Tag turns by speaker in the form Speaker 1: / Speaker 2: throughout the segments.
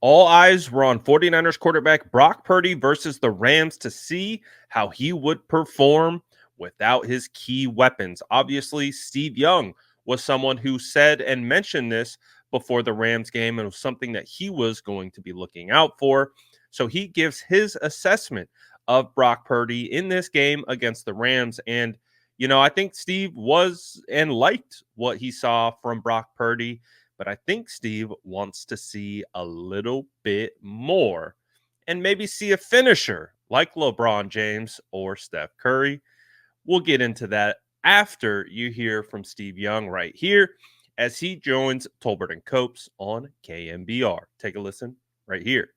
Speaker 1: All eyes were on 49ers quarterback Brock Purdy versus the Rams to see how he would perform without his key weapons. Obviously, Steve Young was someone who said and mentioned this before the Rams game, and it was something that he was going to be looking out for. So he gives his assessment of Brock Purdy in this game against the Rams. And, I think Steve was and liked what he saw from Brock Purdy, but I think Steve wants to see a little bit more and maybe see a finisher like LeBron James or Steph Curry. We'll get into that after you hear from Steve Young right here as he joins Tolbert and Copes on KMBR. Take a listen right here.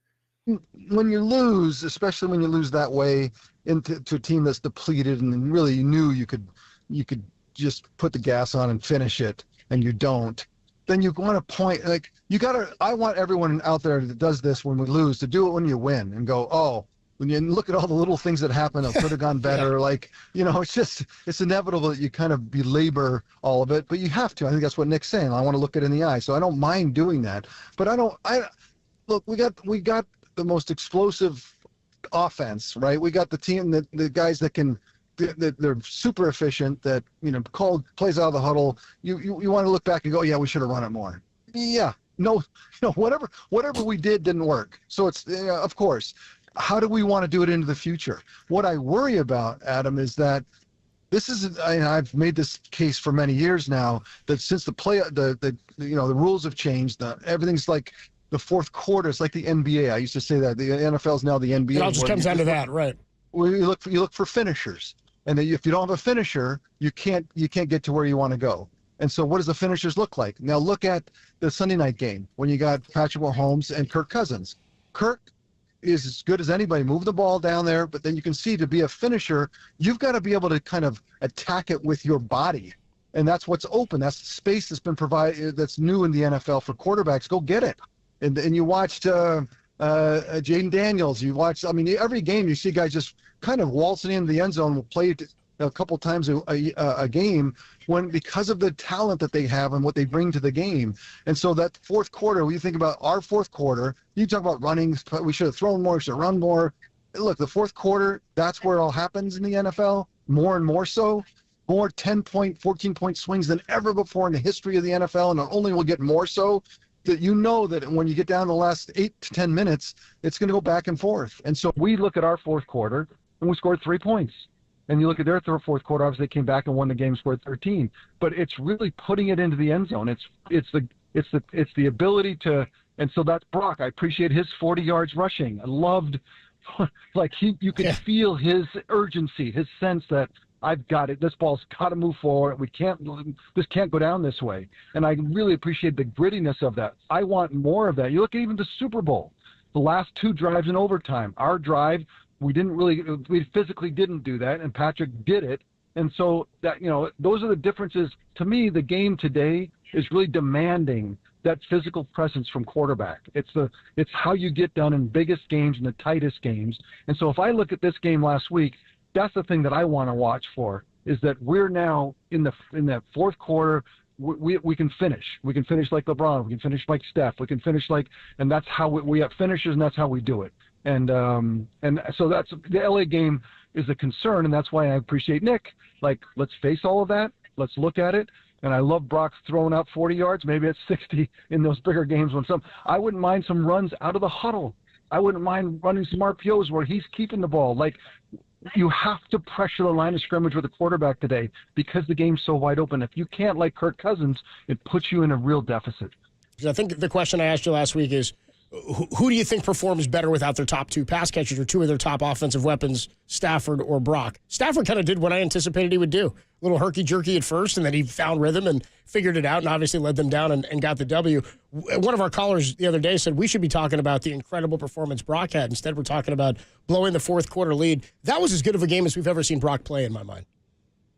Speaker 2: When you lose, especially when you lose that way into a team that's depleted and really you knew you could just put the gas on and finish it, and you don't, then you want to point, like, I want everyone out there that does this when we lose to do it when you win and go, oh, when you look at all the little things that happen that could have gone better, it's inevitable that you kind of belabor all of it, but you have to. I think that's what Nick's saying. I want to look it in the eye, so I don't mind doing that. But look, we got the most explosive offense, right? We got the team the guys that can, they're super efficient, that call plays out of the huddle. You want to look back and go, yeah, we should have run it more. Yeah, no, whatever we did didn't work. So it's of course, how do we want to do it into the future? What I worry about, Adam, is that this is, I've made this case for many years now, that since the rules have changed, everything's like the fourth quarter. It's like the NBA. I used to say that the NFL is now the NBA.
Speaker 3: It all just comes down to that, right?
Speaker 2: Well, you look for finishers, and if you don't have a finisher, you can't get to where you want to go. And so, what does the finishers look like? Now, look at the Sunday night game when you got Patrick Mahomes and Kirk Cousins. Kirk is as good as anybody. Move the ball down there, but then you can see, to be a finisher, you've got to be able to kind of attack it with your body, and that's what's open. That's the space that's been provided. That's new in the NFL for quarterbacks. Go get it. And you watched Jaden Daniels. You watched. I mean, every game you see guys just kind of waltzing into the end zone. Will play it a couple times a game, because of the talent that they have and what they bring to the game. And so that fourth quarter, when you think about our fourth quarter, you talk about running. We should have thrown more. We should have run more. Look, the fourth quarter, that's where it all happens in the NFL, more and more so. More 10-point, 14-point swings than ever before in the history of the NFL, and it only will get more so. That that when you get down to the last 8 to 10 minutes, it's going to go back and forth. And so we look at our fourth quarter, and we scored 3 points. And you look at their fourth quarter, obviously they came back and won the game, scored 13. But it's really putting it into the end zone. It's the ability to, and so that's Brock. I appreciate his 40 yards rushing. I loved, you could feel his urgency, his sense that I've got it. This ball's got to move forward. This can't go down this way. And I really appreciate the grittiness of that. I want more of that. You look at even the Super Bowl, the last 2 drives in overtime. Our drive, we physically didn't do that, and Patrick did it. And so that, those are the differences. To me, the game today is really demanding that physical presence from quarterback. It's how you get done in biggest games and the tightest games. And so if I look at this game last week, that's the thing that I want to watch for, is that we're now in that fourth quarter. We can finish. We can finish like LeBron. We can finish like Steph. We can finish and that's how we have finishers, and that's how we do it. And so that's the LA game is a concern, and that's why I appreciate Nick. Let's face all of that. Let's look at it. And I love Brock throwing out 40 yards. Maybe it's 60 in those bigger games I wouldn't mind some runs out of the huddle. I wouldn't mind running some RPOs where he's keeping the ball. You have to pressure the line of scrimmage with the quarterback today because the game's so wide open. If you can't, like Kirk Cousins, it puts you in a real deficit.
Speaker 3: I think the question I asked you last week is, who do you think performs better without their top 2 pass catchers or 2 of their top offensive weapons, Stafford or Brock? Stafford kind of did what I anticipated he would do. A little herky-jerky at first, and then he found rhythm and figured it out and obviously led them down and got the W. One of our callers the other day said we should be talking about the incredible performance Brock had. Instead, we're talking about blowing the fourth quarter lead. That was as good of a game as we've ever seen Brock play in my mind.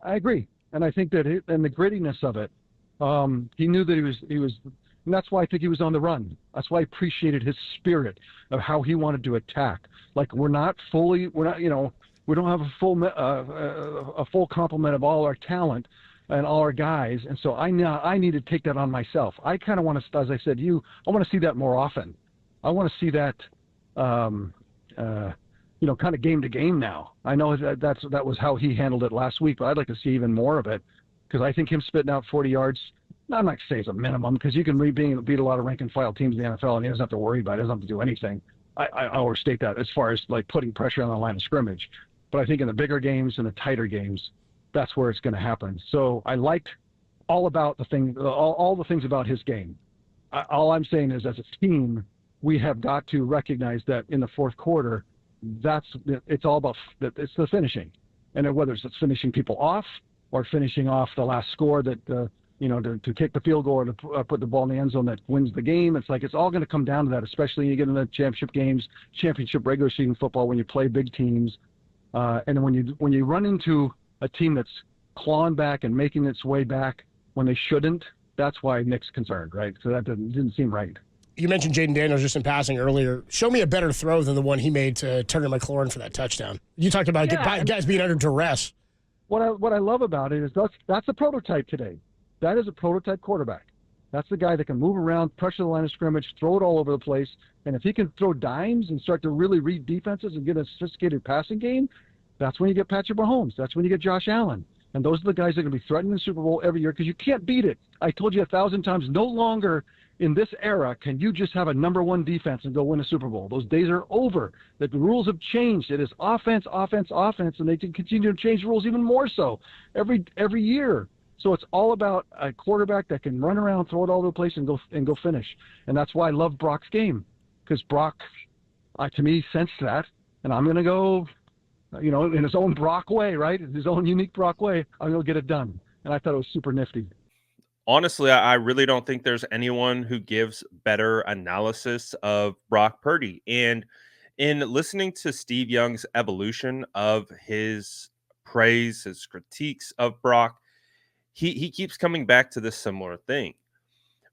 Speaker 2: I agree. And I think that and the grittiness of it, he knew that he was, and that's why I think he was on the run. That's why I appreciated his spirit of how he wanted to attack. We don't have a full complement of all our talent and all our guys. And so I need to take that on myself. I kind of want to, as I said, I want to see that more often.
Speaker 4: I want to see that, kind of game to game now. I know that was how he handled it last week, but I'd like to see even more of it, because I think him spitting out 40 yards, I'm not going to say it's a minimum, because you can beat a lot of rank and file teams in the NFL, and he doesn't have to worry about it. He doesn't have to do anything. I overstate that as far as like putting pressure on the line of scrimmage. But I think in the bigger games and the tighter games, that's where it's going to happen. So I liked all the things about his game. All I'm saying is, as a team, we have got to recognize that in the fourth quarter, it's all about it's the finishing, and whether it's finishing people off or finishing off the last score that to kick the field goal or to put the ball in the end zone that wins the game. It's all going to come down to that, especially when you get into championship games, championship regular season football, when you play big teams, and when you run into a team that's clawing back and making its way back when they shouldn't. That's why Nick's concerned, right? So that didn't seem right.
Speaker 3: You mentioned Jaden Daniels just in passing earlier. Show me a better throw than the one he made to Turner McLaurin for that touchdown. You talked about guys being under duress.
Speaker 4: What I love about it is that's a prototype today. That is a prototype quarterback. That's the guy that can move around, pressure the line of scrimmage, throw it all over the place. And if he can throw dimes and start to really read defenses and get a sophisticated passing game, that's when you get Patrick Mahomes. That's when you get Josh Allen. And those are the guys that are going to be threatening the Super Bowl every year, because you can't beat it. I told you 1,000 times, no longer in this era can you just have a number one defense and go win a Super Bowl. Those days are over. The rules have changed. It is offense, offense, offense, and they can continue to change the rules even more so every year. So it's all about a quarterback that can run around, throw it all over the place, and go finish. And that's why I love Brock's game, because Brock, to me, sensed that, and I'm going to go, in his own Brock way, right? His own unique Brock way, I'm going to get it done. And I thought it was super nifty.
Speaker 1: Honestly, I really don't think there's anyone who gives better analysis of Brock Purdy. And in listening to Steve Young's evolution of his praise, his critiques of Brock, he keeps coming back to this similar thing.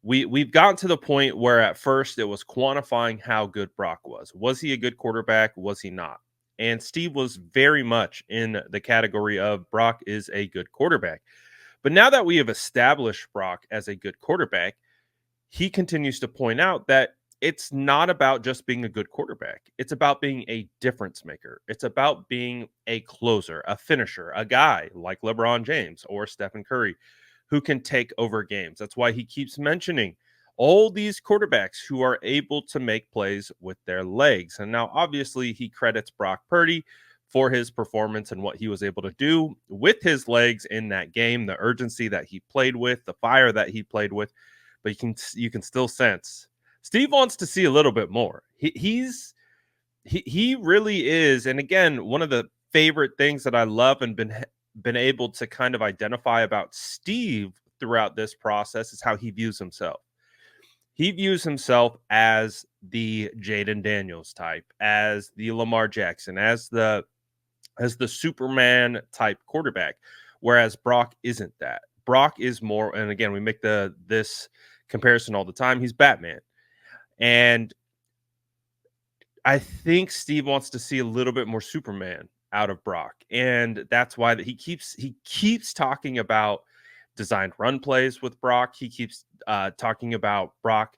Speaker 1: We've gotten to the point where at first it was quantifying how good Brock was. Was he a good quarterback? Was he not? And Steve was very much in the category of Brock is a good quarterback. But now that we have established Brock as a good quarterback, he continues to point out that it's not about just being a good quarterback. It's about being a difference maker. It's about being a closer, a finisher, a guy like LeBron James or Stephen Curry who can take over games. That's why he keeps mentioning all these quarterbacks who are able to make plays with their legs. And now, obviously, he credits Brock Purdy for his performance and what he was able to do with his legs in that game, the urgency that he played with, the fire that he played with. But you can still sense Steve wants to see a little bit more. He really is. And again, one of the favorite things that I love and been able to kind of identify about Steve throughout this process is how he views himself. He views himself as the Jaden Daniels type, as the Lamar Jackson, as the Superman type quarterback, whereas Brock isn't that. Brock is more, and again, we make this comparison all the time. He's Batman. And I think Steve wants to see a little bit more Superman out of Brock. And that's why he keeps talking about designed run plays with Brock. He keeps talking about Brock,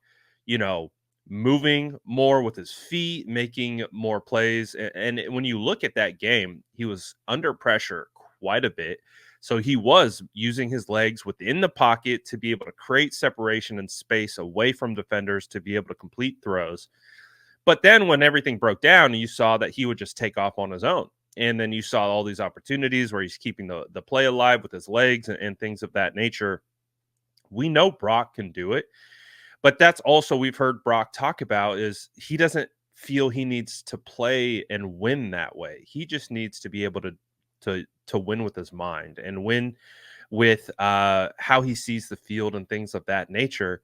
Speaker 1: moving more with his feet, making more plays. And when you look at that game, he was under pressure quite a bit. So he was using his legs within the pocket to be able to create separation and space away from defenders to be able to complete throws. But then when everything broke down, you saw that he would just take off on his own. And then you saw all these opportunities where he's keeping the play alive with his legs and things of that nature. We know Brock can do it. But that's also, we've heard Brock talk about, is he doesn't feel he needs to play and win that way. He just needs to be able to win with his mind and win with how he sees the field and things of that nature.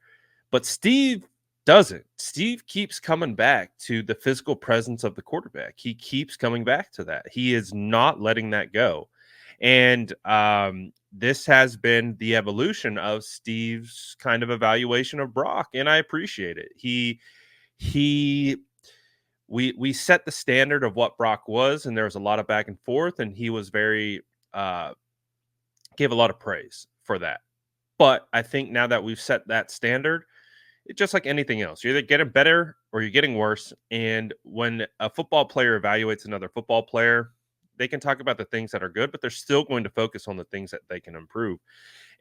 Speaker 1: But Steve doesn't. Steve keeps coming back to the physical presence of the quarterback. He keeps coming back to that. He is not letting that go. And this has been the evolution of Steve's kind of evaluation of Brock, and I appreciate it. We set the standard of what Brock was, and there was a lot of back and forth, and he was very gave a lot of praise for that. But I think now that we've set that standard, It's just like anything else. You're either getting better or you're getting worse. And when a football player evaluates another football player, they can talk about the things that are good, but they're still going to focus on the things that they can improve.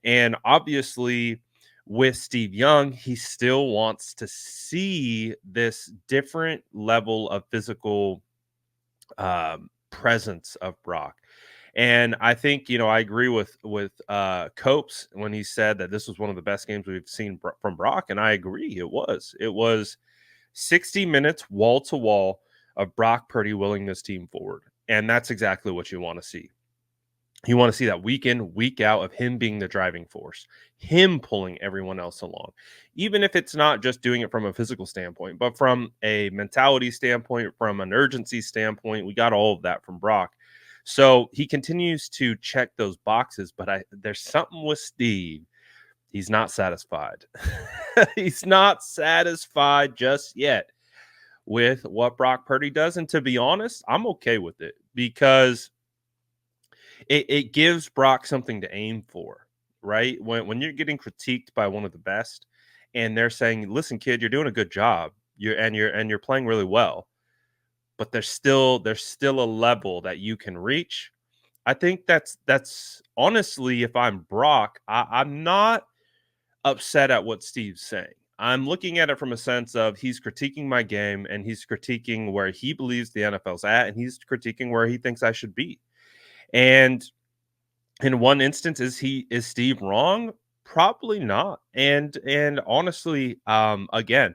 Speaker 1: And obviously, with Steve Young, he still wants to see this different level of physical presence of Brock. And I think, I agree with Copes when he said that this was one of the best games we've seen from Brock, and I agree. It was 60 minutes wall to wall of Brock Purdy willing this team forward, and that's exactly what you want to see. You want to see that week in, week out of him being the driving force, him pulling everyone else along, even if it's not just doing it from a physical standpoint, but from a mentality standpoint, from an urgency standpoint. We got all of that from Brock. So he continues to check those boxes, but there's something with Steve. He's not satisfied. He's not satisfied just yet with what Brock Purdy does. And to be honest, I'm okay with it because it gives Brock something to aim for, right? When you're getting critiqued by one of the best, and they're saying, "Listen, kid, you're doing a good job. You're playing really well, but there's still a level that you can reach." I think that's honestly, if I'm Brock, I'm not upset at what Steve's saying. I'm looking at it from a sense of he's critiquing my game and he's critiquing where he believes the NFL's at, and he's critiquing where he thinks I should be. And in one instance, is Steve wrong? Probably not. And honestly, again,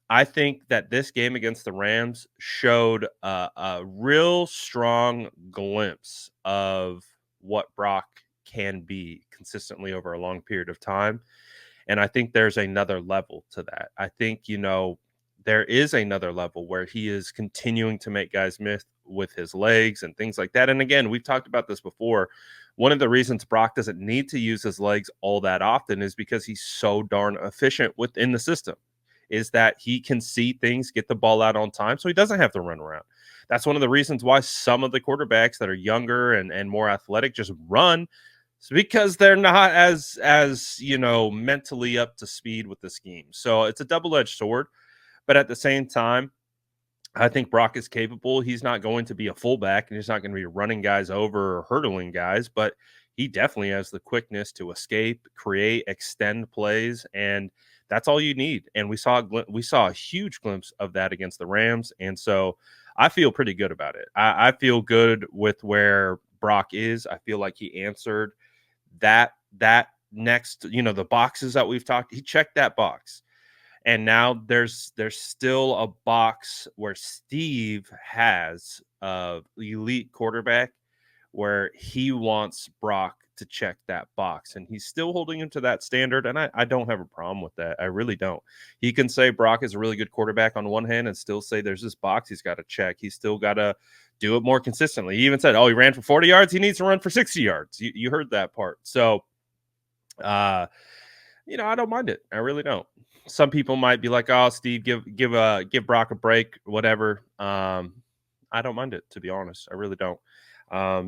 Speaker 1: I think that this game against the Rams showed a real strong glimpse of what Brock can be consistently over a long period of time. And I think there's another level to that. I think, there is another level where he is continuing to make guys miss with his legs and things like that. And again, we've talked about this before. One of the reasons Brock doesn't need to use his legs all that often is because he's so darn efficient within the system, is that he can see things, get the ball out on time, so he doesn't have to run around. That's one of the reasons why some of the quarterbacks that are younger and more athletic just run. It's because they're not as mentally up to speed with the scheme. So it's a double-edged sword. But at the same time, I think Brock is capable. He's not going to be a fullback, and he's not going to be running guys over or hurdling guys, but he definitely has the quickness to escape, create, extend plays, and that's all you need. And we saw a huge glimpse of that against the Rams, and so I feel pretty good about it. I feel good with where Brock is. I feel like he answered that next, the boxes that we've talked. He checked that box. And now there's still a box where Steve has a elite quarterback where he wants Brock to check that box. And he's still holding him to that standard. And I don't have a problem with that. I really don't. He can say Brock is a really good quarterback on one hand and still say there's this box he's got to check. He's still got to do it more consistently. He even said, he ran for 40 yards. He needs to run for 60 yards. You heard that part. So, I don't mind it. I really don't. Some people might be like, "Oh, Steve, give Brock a break, whatever." I don't mind it, to be honest. I really don't,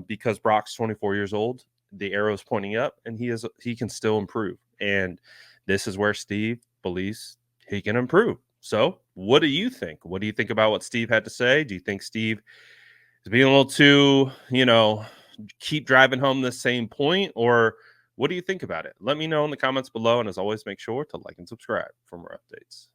Speaker 1: because Brock's 24 years old. The arrow's pointing up, and he can still improve. And this is where Steve believes he can improve. So, what do you think? What do you think about what Steve had to say? Do you think Steve is being a little too, keep driving home the same point, or what do you think about it? Let me know in the comments below. And as always, make sure to like and subscribe for more updates.